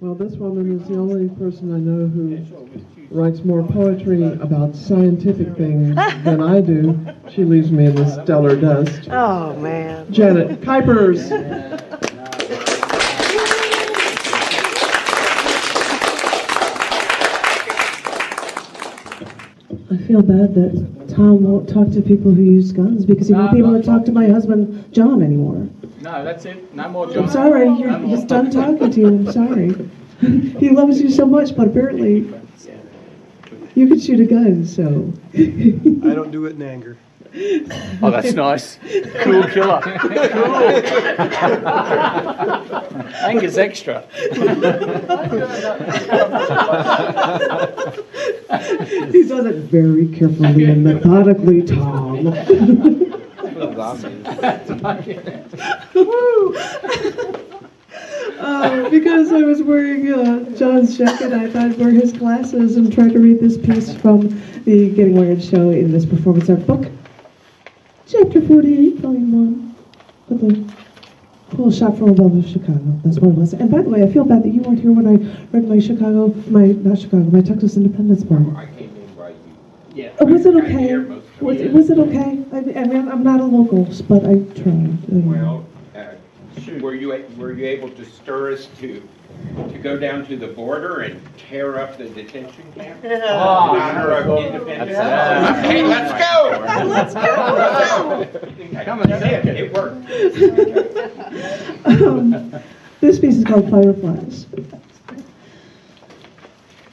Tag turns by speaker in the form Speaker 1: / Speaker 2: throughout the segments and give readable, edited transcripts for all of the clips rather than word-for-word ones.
Speaker 1: Well, this woman is the only person I know who writes more poetry about scientific things than I do. She leaves me in the stellar dust.
Speaker 2: Oh, man.
Speaker 1: Janet Kuypers.
Speaker 3: I feel bad that Tom won't talk to people who use guns because he won't be able to talk to my husband, John, anymore.
Speaker 4: No, that's it. No more John.
Speaker 3: I'm sorry, he's done talking to you. I'm sorry. He loves you so much, but apparently you could shoot a gun, so.
Speaker 5: I don't do it in anger.
Speaker 4: Oh, that's nice. Cool killer. Cool. Anger's extra.
Speaker 3: He does it very carefully and methodically, Tom. Because I was wearing John's jacket, I thought I'd wear his glasses and try to read this piece from the Getting Wired show in this performance art book. Chapter 48, Volume 1, with a cool shot from above of Chicago. That's what it was. And by the way, I feel bad that you weren't here when I read my Texas Independence poem.
Speaker 6: I came in right. Yeah.
Speaker 3: Was it okay? Was it okay? I mean, I'm not a local, but I tried.
Speaker 6: Well, were you able to stir us to go down to the border and tear up the detention camp in honor of Independence? Okay, let's go.
Speaker 3: Let's go.
Speaker 6: Come and say it. It worked.
Speaker 3: This piece is called Fireflies.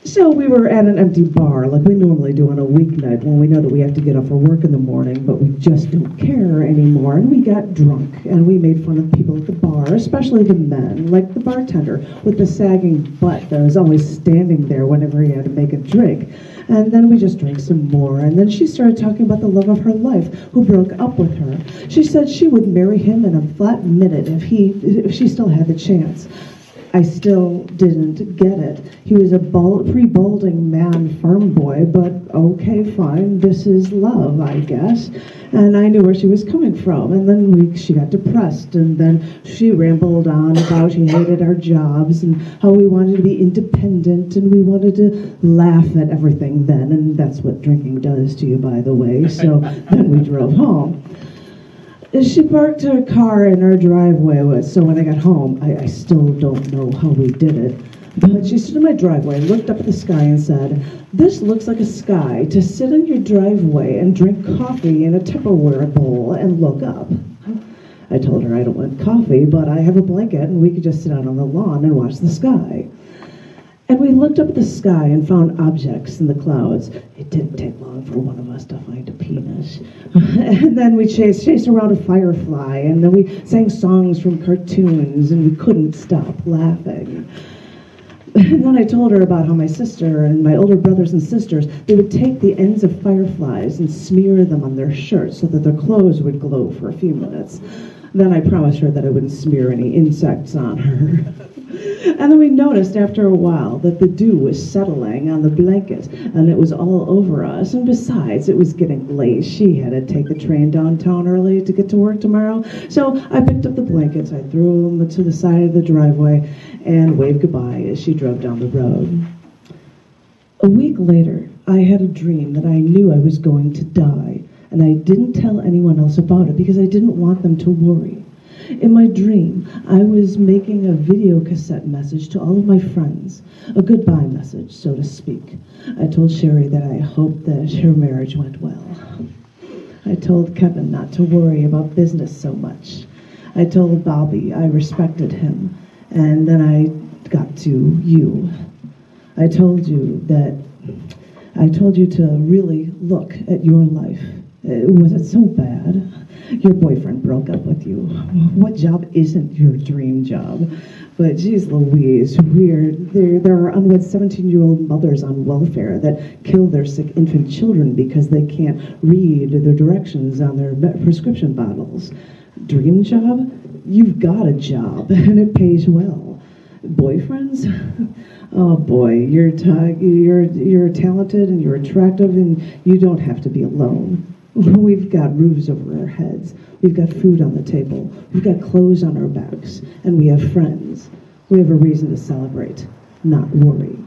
Speaker 3: So we were at an empty bar, like we normally do on a weeknight when we know that we have to get up for work in the morning, but we just don't care anymore. And we got drunk, and we made fun of people at the bar, especially the men, like the bartender with the sagging butt that was always standing there whenever he had to make a drink. And then we just drank some more, and then she started talking about the love of her life, who broke up with her. She said she would marry him in a flat minute if she still had the chance. I still didn't get it. He was a pre-balding man farm boy, but okay, fine, this is love, I guess. And I knew where she was coming from. And then she got depressed, and then she rambled on about she hated our jobs and how we wanted to be independent and we wanted to laugh at everything then. And that's what drinking does to you, by the way. So then we drove home. She parked her car in our driveway, so when I got home, I still don't know how we did it, but she stood in my driveway and looked up at the sky and said, "This looks like a sky to sit in your driveway and drink coffee in a Tupperware bowl and look up." I told her I don't want coffee, but I have a blanket and we could just sit out on the lawn and watch the sky. And we looked up at the sky and found objects in the clouds. It didn't take long for one of us to find a penis. And then we chased around a firefly, and then we sang songs from cartoons, and we couldn't stop laughing. And then I told her about how my sister and my older brothers and sisters, they would take the ends of fireflies and smear them on their shirts so that their clothes would glow for a few minutes. Then I promised her that I wouldn't smear any insects on her. And then we noticed after a while that the dew was settling on the blanket, and it was all over us. And besides, it was getting late. She had to take the train downtown early to get to work tomorrow. So I picked up the blankets, I threw them to the side of the driveway, and waved goodbye as she drove down the road. A week later, I had a dream that I knew I was going to die, and I didn't tell anyone else about it because I didn't want them to worry. In my dream, I was making a video cassette message to all of my friends, a goodbye message, so to speak. I told Sherry that I hoped that her marriage went well. I told Kevin not to worry about business so much. I told Bobby I respected him, and then I got to you. I told you to really look at your life. Was it so bad? Your boyfriend broke up with you. What job isn't your dream job? But geez Louise, there are unwed 17-year-old mothers on welfare that kill their sick infant children because they can't read the directions on their prescription bottles. Dream job? You've got a job, and it pays well. Boyfriends? Oh boy, you're talented and you're attractive, and you don't have to be alone. We've got roofs over our heads. We've got food on the table. We've got clothes on our backs. And we have friends. We have a reason to celebrate, not worry.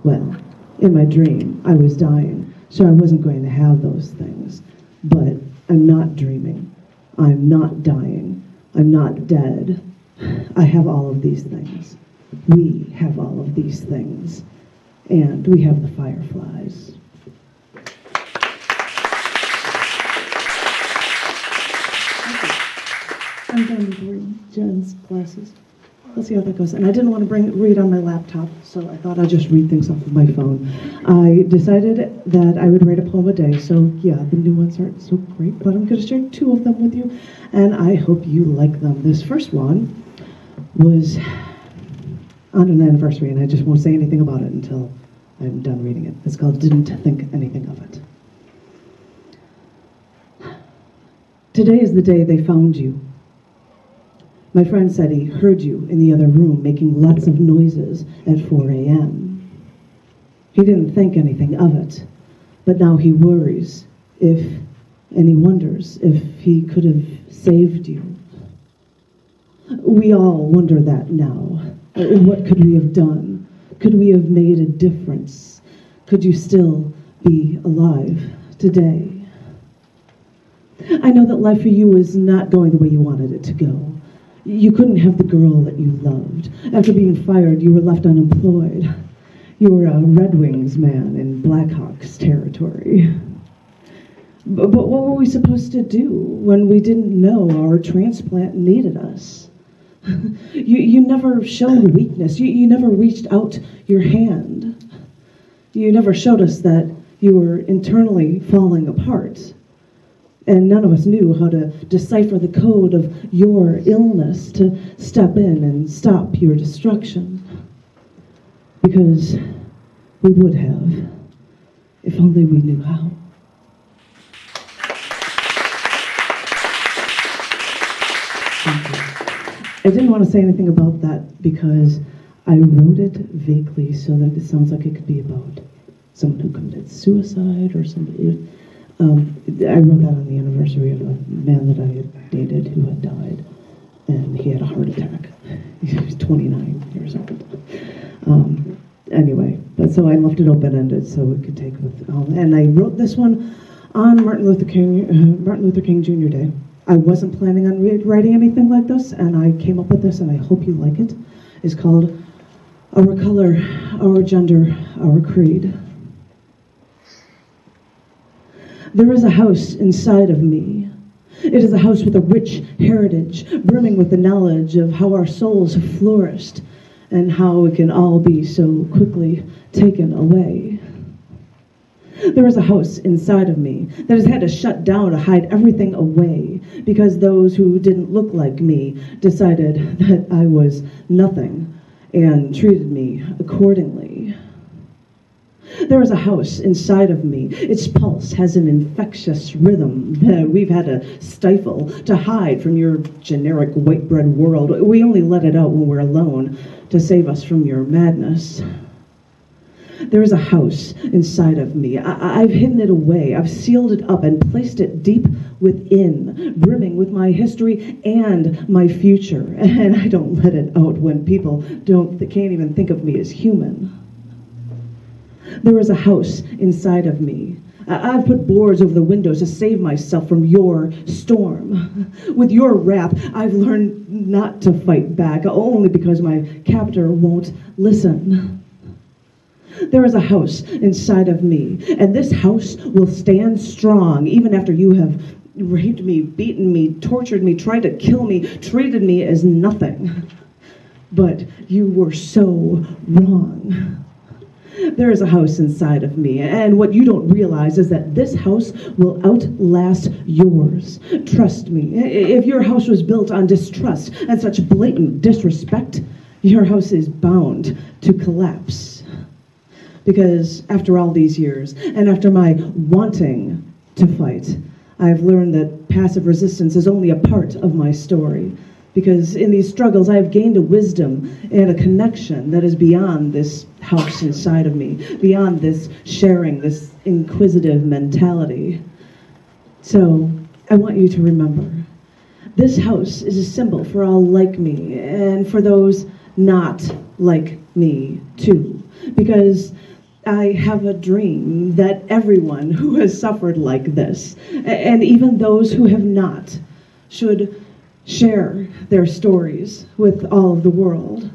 Speaker 3: Well, in my dream, I was dying, so I wasn't going to have those things. But I'm not dreaming. I'm not dying. I'm not dead. I have all of these things. We have all of these things. And we have the Fireflies. I'm done reading Jen's classes. Let's see how that goes. And I didn't want to read on my laptop, so I thought I'd just read things off of my phone. I decided that I would write a poem a day, so yeah, the new ones aren't so great, but I'm going to share 2 of them with you, and I hope you like them. This first one was on an anniversary, and I just won't say anything about it until I'm done reading it. It's called Didn't Think Anything of It. Today is the day they found you. My friend said he heard you in the other room making lots of noises at 4 a.m. He didn't think anything of it, but now he worries and he wonders if he could have saved you. We all wonder that now. What could we have done? Could we have made a difference? Could you still be alive today? I know that life for you is not going the way you wanted it to go. You couldn't have the girl that you loved. After being fired, you were left unemployed. You were a Red Wings man in Blackhawks territory. But what were we supposed to do when we didn't know our transplant needed us? You never showed weakness. You never reached out your hand. You never showed us that you were internally falling apart. And none of us knew how to decipher the code of your illness to step in and stop your destruction. Because we would have, if only we knew how. Thank you. I didn't want to say anything about that because I wrote it vaguely so that it sounds like it could be about someone who committed suicide or somebody. I wrote that on the anniversary of a man that I had dated who had died, and he had a heart attack. He was 29 years old. Anyway, but so I left it open-ended so it could take with all. And I wrote this one on Martin Luther King Jr. Day. I wasn't planning on writing anything like this, and I came up with this, and I hope you like it. It's called Our Color, Our Gender, Our Creed. There is a house inside of me. It is a house with a rich heritage, brimming with the knowledge of how our souls have flourished and how it can all be so quickly taken away. There is a house inside of me that has had to shut down to hide everything away because those who didn't look like me decided that I was nothing and treated me accordingly. There is a house inside of me. Its pulse has an infectious rhythm that we've had to stifle to hide from your generic white bread world. We only let it out when we're alone to save us from your madness. There is a house inside of me. I've hidden it away. I've sealed it up and placed it deep within, brimming with my history and my future. And I don't let it out when people can't even think of me as human. There is a house inside of me. I've put boards over the windows to save myself from your storm. With your wrath, I've learned not to fight back, only because my captor won't listen. There is a house inside of me, and this house will stand strong even after you have raped me, beaten me, tortured me, tried to kill me, treated me as nothing. But you were so wrong. There is a house inside of me, and what you don't realize is that this house will outlast yours. Trust me, if your house was built on distrust and such blatant disrespect, your house is bound to collapse. Because after all these years, and after my wanting to fight, I've learned that passive resistance is only a part of my story. Because in these struggles, I have gained a wisdom and a connection that is beyond this house inside of me, beyond this sharing, this inquisitive mentality. So I want you to remember, this house is a symbol for all like me and for those not like me too, because I have a dream that everyone who has suffered like this, and even those who have not, should share their stories with all of the world,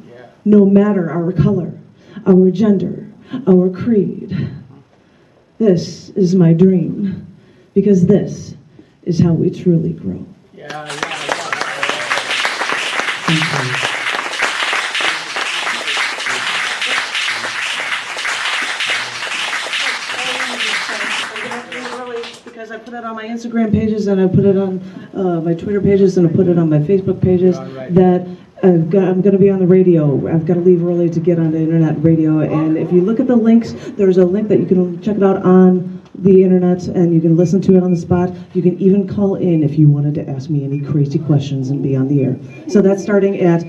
Speaker 3: no matter our color, our gender, our creed. This is my dream, because this is how we truly grow. Because I put it on my Instagram pages, and I put it on my Twitter pages, and I put it on my Facebook pages, that I'm going to be on the radio. I've got to leave early to get on the internet radio, and if you look at the links, there's a link that you can check it out on the internet, and you can listen to it on the spot. You can even call in if you wanted to ask me any crazy questions and be on the air. So that's starting at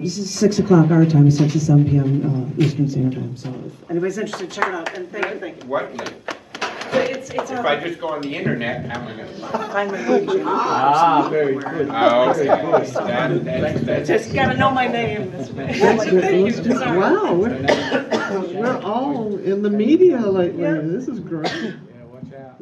Speaker 3: 6 o'clock our time, 6 to 7 p.m. Eastern Standard Time. So if anybody's interested, check it out. And thank you.
Speaker 6: What link?
Speaker 3: It's
Speaker 6: If I just go on the internet, how am I going to
Speaker 3: find my page.
Speaker 4: Very good.
Speaker 6: Oh, okay. That's
Speaker 3: Just gotta know my name.
Speaker 1: That's good. Wow, we're all in the media lately. This is great.
Speaker 4: Yeah, watch out.